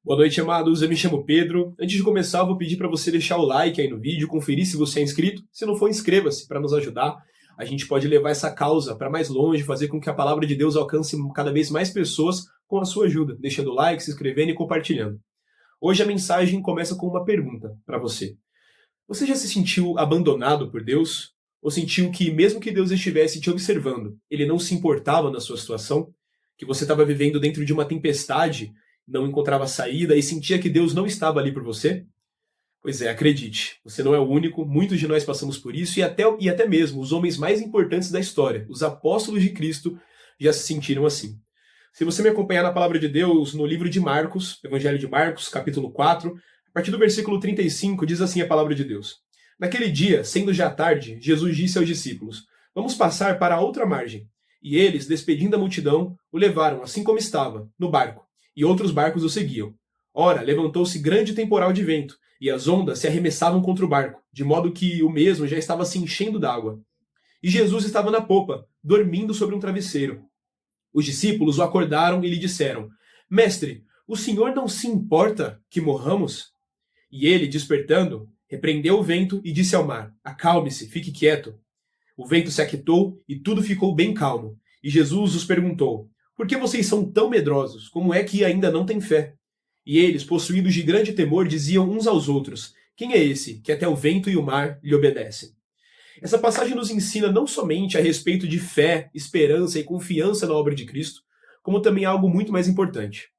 Boa noite, amados. Eu me chamo Pedro. Antes de começar, eu vou pedir para você deixar o like aí no vídeo, conferir se você é inscrito. Se não for, inscreva-se para nos ajudar. A gente pode levar essa causa para mais longe, fazer com que a palavra de Deus alcance cada vez mais pessoas com a sua ajuda, deixando o like, se inscrevendo e compartilhando. Hoje a mensagem começa com uma pergunta para você. Você já se sentiu abandonado por Deus? Ou sentiu que, mesmo que Deus estivesse te observando, ele não se importava na sua situação? Que você estava vivendo dentro de uma tempestade, não encontrava saída e sentia que Deus não estava ali por você? Pois é, acredite, você não é o único, muitos de nós passamos por isso e até mesmo os homens mais importantes da história, os apóstolos de Cristo, já se sentiram assim. Se você me acompanhar na palavra de Deus, no livro de Marcos, Evangelho de Marcos, capítulo 4, a partir do versículo 35, diz assim a palavra de Deus. Naquele dia, sendo já tarde, Jesus disse aos discípulos, vamos passar para a outra margem. E eles, despedindo a multidão, o levaram assim como estava, no barco, e outros barcos o seguiam. Ora, levantou-se grande temporal de vento, e as ondas se arremessavam contra o barco, de modo que o mesmo já estava se enchendo d'água. E Jesus estava na popa, dormindo sobre um travesseiro. Os discípulos o acordaram e lhe disseram, Mestre, o Senhor não se importa que morramos? E ele, despertando, repreendeu o vento e disse ao mar, acalme-se, fique quieto. O vento se aquietou e tudo ficou bem calmo. E Jesus os perguntou, por que vocês são tão medrosos? Como é que ainda não têm fé? E eles, possuídos de grande temor, diziam uns aos outros, quem é esse que até o vento e o mar lhe obedecem? Essa passagem nos ensina não somente a respeito de fé, esperança e confiança na obra de Cristo, como também algo muito mais importante.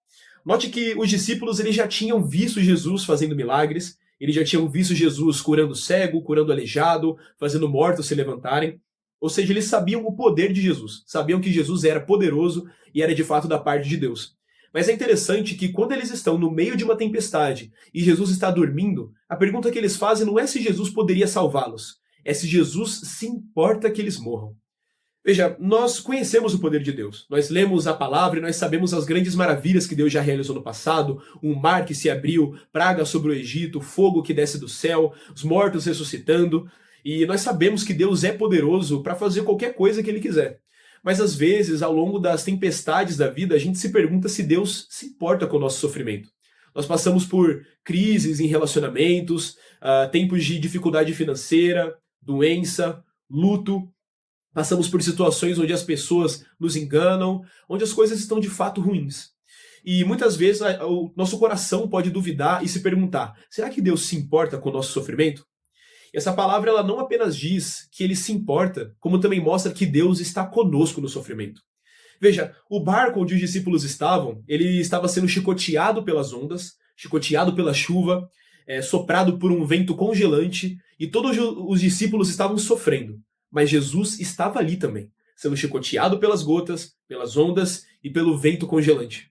Note que os discípulos eles já tinham visto Jesus fazendo milagres, eles já tinham visto Jesus curando cego, curando aleijado, fazendo mortos se levantarem. Ou seja, eles sabiam o poder de Jesus, sabiam que Jesus era poderoso e era de fato da parte de Deus. Mas é interessante que quando eles estão no meio de uma tempestade e Jesus está dormindo, a pergunta que eles fazem não é se Jesus poderia salvá-los, é se Jesus se importa que eles morram. Veja, nós conhecemos o poder de Deus. Nós lemos a palavra e nós sabemos as grandes maravilhas que Deus já realizou no passado, um mar que se abriu, praga sobre o Egito, fogo que desce do céu, os mortos ressuscitando. E nós sabemos que Deus é poderoso para fazer qualquer coisa que Ele quiser. Mas às vezes, ao longo das tempestades da vida, a gente se pergunta se Deus se importa com o nosso sofrimento. Nós passamos por crises em relacionamentos, tempos de dificuldade financeira, doença, luto. Passamos por situações onde as pessoas nos enganam, onde as coisas estão de fato ruins. E muitas vezes o nosso coração pode duvidar e se perguntar, será que Deus se importa com o nosso sofrimento? E essa palavra ela não apenas diz que ele se importa, como também mostra que Deus está conosco no sofrimento. Veja, o barco onde os discípulos estavam, ele estava sendo chicoteado pelas ondas, chicoteado pela chuva, soprado por um vento congelante, e todos os discípulos estavam sofrendo. Mas Jesus estava ali também, sendo chicoteado pelas gotas, pelas ondas e pelo vento congelante.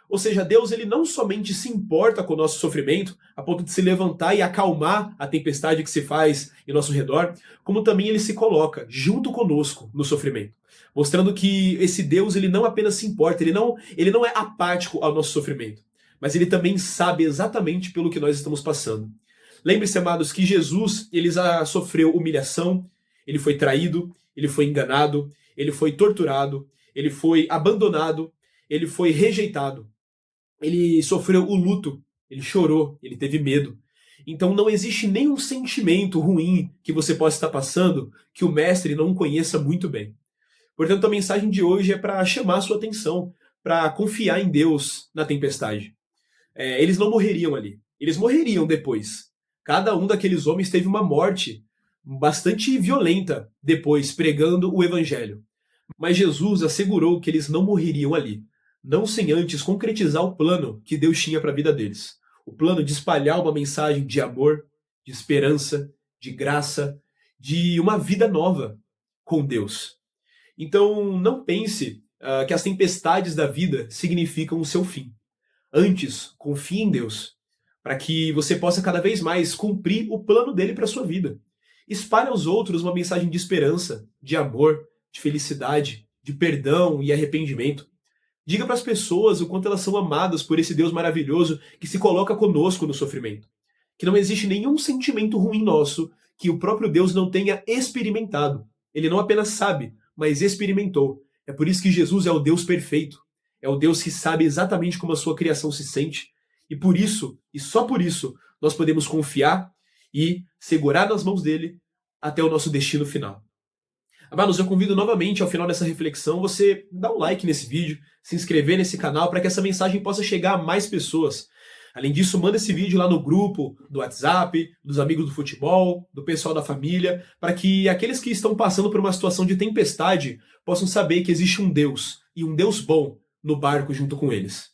Ou seja, Deus ele não somente se importa com o nosso sofrimento, a ponto de se levantar e acalmar a tempestade que se faz em nosso redor, como também ele se coloca junto conosco no sofrimento, mostrando que esse Deus ele não apenas se importa, ele não é apático ao nosso sofrimento, mas ele também sabe exatamente pelo que nós estamos passando. Lembre-se, amados, que Jesus ele já sofreu humilhação, ele foi traído, ele foi enganado, ele foi torturado, ele foi abandonado, ele foi rejeitado. Ele sofreu o luto, ele chorou, ele teve medo. Então não existe nenhum sentimento ruim que você possa estar passando que o mestre não conheça muito bem. Portanto, a mensagem de hoje é para chamar a sua atenção, para confiar em Deus na tempestade. Eles não morreriam ali, eles morreriam depois. Cada um daqueles homens teve uma morte bastante violenta depois, pregando o evangelho. Mas Jesus assegurou que eles não morreriam ali, não sem antes concretizar o plano que Deus tinha para a vida deles. O plano de espalhar uma mensagem de amor, de esperança, de graça, de uma vida nova com Deus. Então não pense que as tempestades da vida significam o seu fim. Antes, confie em Deus, para que você possa cada vez mais cumprir o plano dele para a sua vida. Espalhe aos outros uma mensagem de esperança, de amor, de felicidade, de perdão e arrependimento. Diga para as pessoas o quanto elas são amadas por esse Deus maravilhoso que se coloca conosco no sofrimento. Que não existe nenhum sentimento ruim nosso que o próprio Deus não tenha experimentado. Ele não apenas sabe, mas experimentou. É por isso que Jesus é o Deus perfeito. É o Deus que sabe exatamente como a sua criação se sente. E por isso, e só por isso, nós podemos confiar e segurar nas mãos dele até o nosso destino final. Amados, eu convido novamente ao final dessa reflexão você dar um like nesse vídeo, se inscrever nesse canal para que essa mensagem possa chegar a mais pessoas. Além disso, manda esse vídeo lá no grupo do WhatsApp, dos amigos do futebol, do pessoal da família, para que aqueles que estão passando por uma situação de tempestade possam saber que existe um Deus, e um Deus bom, no barco junto com eles.